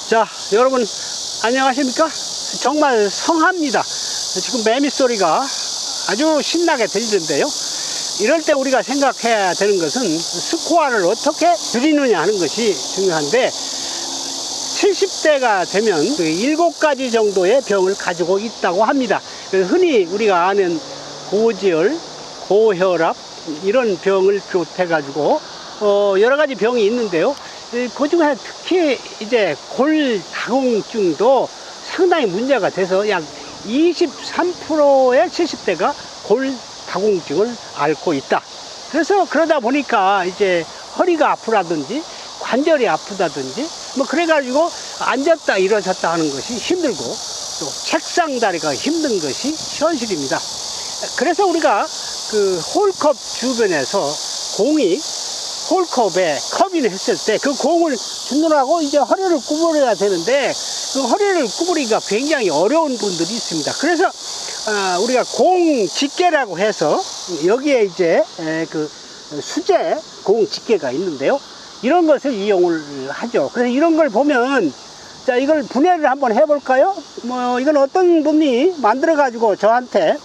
자, 여러분 안녕하십니까? 정말 성합니다. 지금 매미 소리가 아주 신나게 들리는데요. 이럴 때 우리가 생각해야 되는 것은 스코어를 어떻게 줄이느냐 하는 것이 중요한데, 70대가 되면 그 7가지 정도의 병을 가지고 있다고 합니다. 흔히 우리가 아는 고지혈, 고혈압 이런 병을 비롯해 가지고 여러 가지 병이 있는데요. 그 중에 특히 이제 골다공증도 상당히 문제가 돼서 약 23%의 70대가 골다공증을 앓고 있다. 그래서 그러다 보니까 이제 허리가 아프다든지 관절이 아프다든지 뭐 그래가지고 앉았다 일어섰다 하는 것이 힘들고 또 책상 다리가 힘든 것이 현실입니다. 그래서 우리가 그 홀컵 주변에서 공이 홀컵에 컵인을 했을 때 그 공을 주느라고 이제 허리를 구부려야 되는데, 그 허리를 구부리기가 굉장히 어려운 분들이 있습니다. 그래서 우리가 공 집게라고 해서 여기에 이제 그 수제 공 집게가 있는데요. 이런 것을 이용을 하죠. 그래서 이런 걸 보면, 자, 이걸 분해를 한번 해볼까요? 뭐 이건 어떤 분이 만들어 가지고 저한테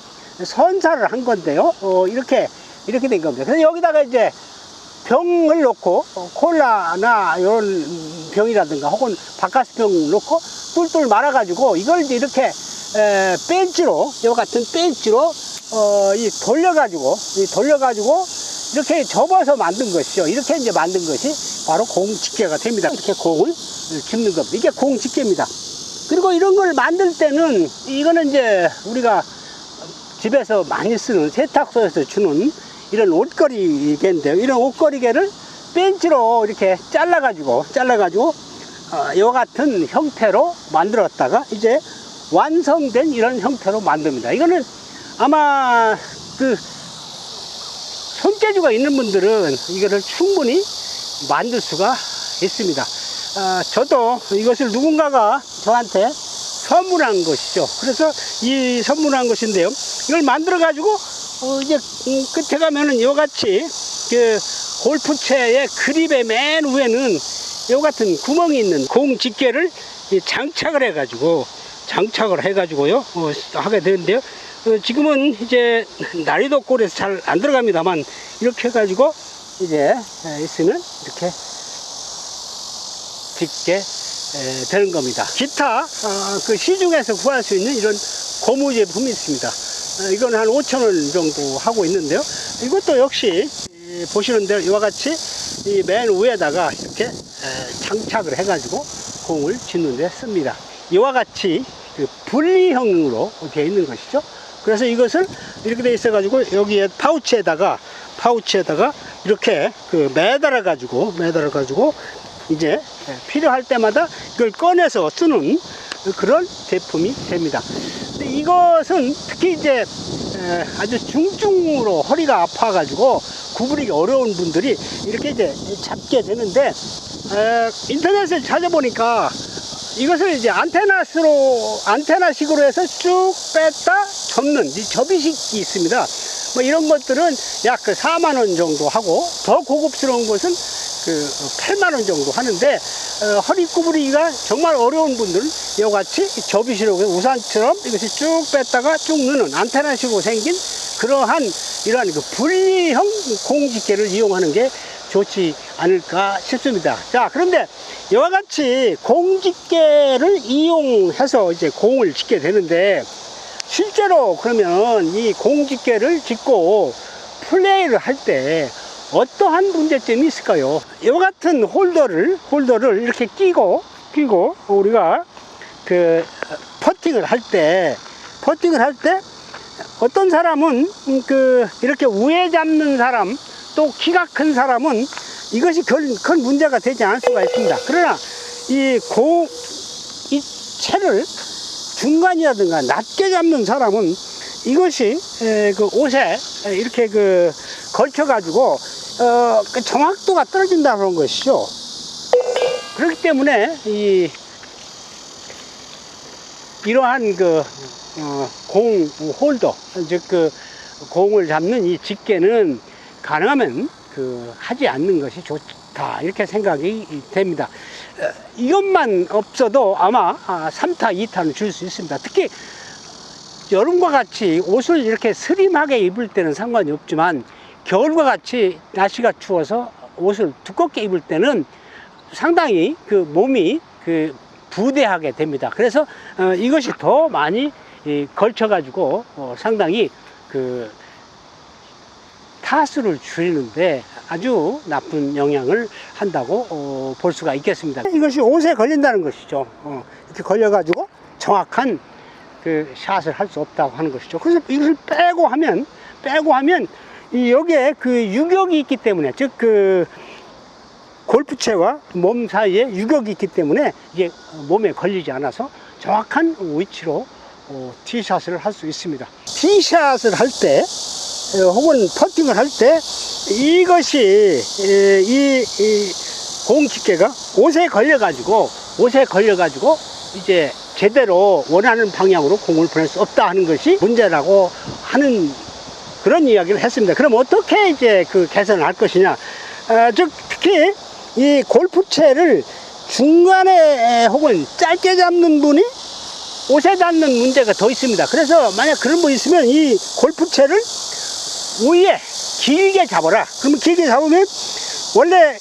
선사를 한 건데요. 이렇게 된 겁니다. 그래서 여기다가 이제 병을 놓고 콜라나 이런 병이라든가 혹은 바카스병 놓고 뚫뚫 말아 가지고 이걸 이제 이렇게 벤치로, 이와 같은 벤치로 돌려 가지고 이렇게 접어서 만든 것이죠. 이렇게 이제 만든 것이 바로 공집게가 됩니다. 이렇게 공을 집는 겁니다. 이게 공집게입니다. 그리고 이런 걸 만들 때는, 이거는 이제 우리가 집에서 많이 쓰는 세탁소에서 주는 이런 옷걸이개인데요. 이런 옷걸이개를 벤치로 이렇게 잘라가지고 이와 같은 형태로 만들었다가 이제 완성된 이런 형태로 만듭니다. 이거는 아마 그 손재주가 있는 분들은 이거를 충분히 만들 수가 있습니다. 저도 이것을 누군가가 저한테 선물한 것이죠. 그래서 이 선물한 것인데요. 이걸 만들어 가지고 이제 끝에 가면은 이와 같이 그 골프채의 그립의 맨 위에는 이와 같은 구멍이 있는 공 집게를 장착을 해가지고요 하게 되는데요. 지금은 이제 난이도 꼴에서 잘 안 들어갑니다만, 이렇게 해가지고 이제 있으면 이렇게 집게 되는 겁니다. 기타 그 시중에서 구할 수 있는 이런 고무 제품이 있습니다. 이건 한 5,000원 정도 하고 있는데요. 이것도 역시 보시는 대로 이와 같이 이 맨 위에다가 이렇게 장착을 해가지고 공을 짓는 데 씁니다. 이와 같이 그 분리형으로 되어 있는 것이죠. 그래서 이것을 이렇게 돼 있어 가지고 여기에 파우치에다가 이렇게 그 매달아 가지고 이제 필요할 때마다 이걸 꺼내서 쓰는 그런 제품이 됩니다. 근데 이것은 특히 이제 아주 중증으로 허리가 아파 가지고 구부리기 어려운 분들이 이렇게 이제 잡게 되는데, 인터넷을 찾아보니까 이것을 이제 안테나식으로 해서 쭉 뺐다 접는 이 접이식이 있습니다. 뭐 이런 것들은 약 4만원 정도 하고, 더 고급스러운 것은 그 8만원 정도 하는데, 허리 구부리기가 정말 어려운 분들은 이와 같이 접이식으로 우산처럼 이것이 쭉 뺐다가 쭉 넣는 안테나식으로 생긴 그러한 이러한 그 분리형 공집게를 이용하는 게 좋지 않을까 싶습니다. 자, 그런데 이와 같이 공집게를 이용해서 이제 공을 짓게 되는데, 실제로 그러면 이 공집게를 짓고 플레이를 할 때 어떠한 문제점이 있을까요? 이와 같은 홀더를 이렇게 끼고 우리가 그 퍼팅을 할 때 어떤 사람은 그 이렇게 위에 잡는 사람, 또 키가 큰 사람은 이것이 큰 문제가 되지 않을 수가 있습니다. 그러나 이 채를 중간이라든가 낮게 잡는 사람은 이것이 그 옷에 이렇게 그 걸쳐 가지고 그 정확도가 떨어진다는 것이죠. 그렇기 때문에 이러한 그 공 홀더, 즉 그 공을 잡는 이 집게는 가능하면 하지 않는 것이 좋다 이렇게 생각이 됩니다. 이것만 없어도 아마 3타, 2타는 줄 수 있습니다. 특히 여름과 같이 옷을 이렇게 스림하게 입을 때는 상관이 없지만 겨울과 같이 날씨가 추워서 옷을 두껍게 입을 때는 상당히 몸이 부대하게 됩니다. 그래서 이것이 더 많이 걸쳐 가지고 상당히 타수를 줄이는데 아주 나쁜 영향을 한다고 볼 수가 있겠습니다. 이것이 옷에 걸린다는 것이죠. 이렇게 걸려 가지고 정확한 샷을 할 수 없다고 하는 것이죠. 그래서 이것을 빼고 하면 여기에 유격이 있기 때문에, 즉 골프채와 몸 사이에 유격이 있기 때문에 이게 몸에 걸리지 않아서 정확한 위치로 티샷을 할 수 있습니다. 티샷을 할 때 혹은 퍼팅을 할 때 이것이 이 공집게가 옷에 걸려 가지고 이제 제대로 원하는 방향으로 공을 보낼 수 없다 하는 것이 문제라고 하는 그런 이야기를 했습니다. 그럼 어떻게 이제 개선을 할 것이냐? 즉 특히 이 골프채를 중간에 혹은 짧게 잡는 분이 옷에 닿는 문제가 더 있습니다. 그래서 만약 그런 분 있으면 이 골프채를 위에 길게 잡아라. 그러면 길게 잡으면 원래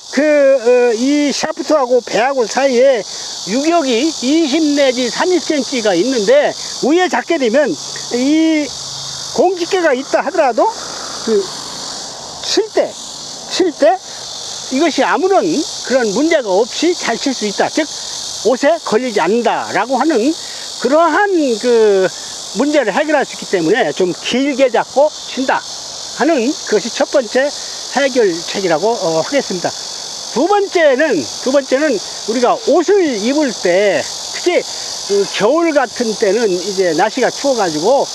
이 샤프트하고 배하고 사이에 유격이 20 내지 30cm가 있는데 위에 잡게 되면 이 공집게가 있다 하더라도 칠 때 이것이 아무런 그런 문제가 없이 잘 칠 수 있다. 즉 옷에 걸리지 않는다라고 하는 그러한 문제를 해결할 수 있기 때문에 좀 길게 잡고 친다 하는 그것이 첫 번째 해결책이라고 하겠습니다. 두 번째는 우리가 옷을 입을 때 특히 겨울 같은 때는 이제 날씨가 추워가지고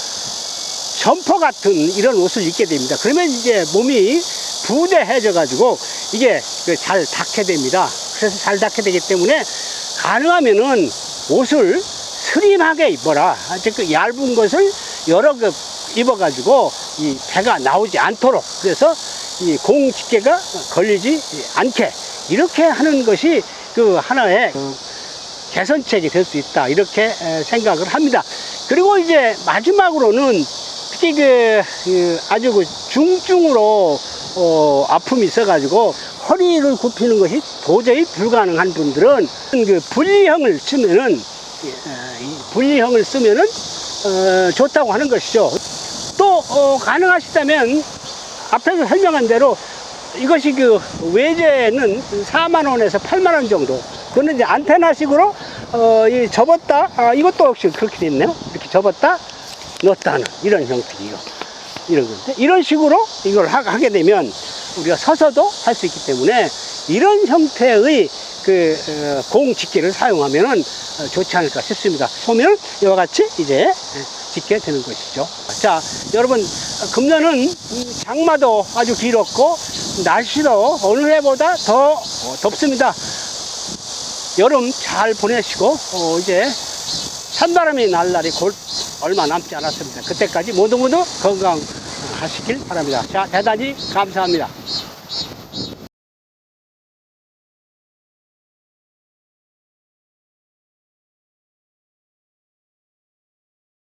점퍼 같은 이런 옷을 입게 됩니다. 그러면 이제 몸이 부대해져 가지고 이게 잘 닿게 됩니다. 그래서 잘 닿게 되기 때문에 가능하면은 옷을 스림하게 입어라. 즉 얇은 것을 여러 겹 입어 가지고 이 배가 나오지 않도록, 그래서 이 공 집게가 걸리지 않게 이렇게 하는 것이 하나의 개선책이 될 수 있다 이렇게 생각을 합니다. 그리고 이제 마지막으로는 특히 아주 중증으로 아픔이 있어 가지고 허리를 굽히는 것이 도저히 불가능한 분들은 분리형을 쓰면은 좋다고 하는 것이죠. 또 가능하시다면 앞에서 설명한 대로 이것이 외제는 4만 원에서 8만 원 정도. 그거는 이제 안테나식으로 접었다. 이것도 역시 그렇게 돼 있네요. 이렇게 접었다 넣었다 하는 이런 형태이요. 이런 건데 이런 식으로 이걸 하게 되면 우리가 서서도 할 수 있기 때문에 이런 형태의 공 집게를 사용하면은 좋지 않을까 싶습니다. 보면 이와 같이 이제 짓게 되는 것이죠. 자, 여러분, 금년은 장마도 아주 길었고 날씨도 어느 해보다 더 덥습니다. 여름 잘 보내시고 이제 찬바람이 날 날이 얼마 남지 않았습니다. 그때까지 모두 건강하시길 바랍니다. 자, 대단히 감사합니다.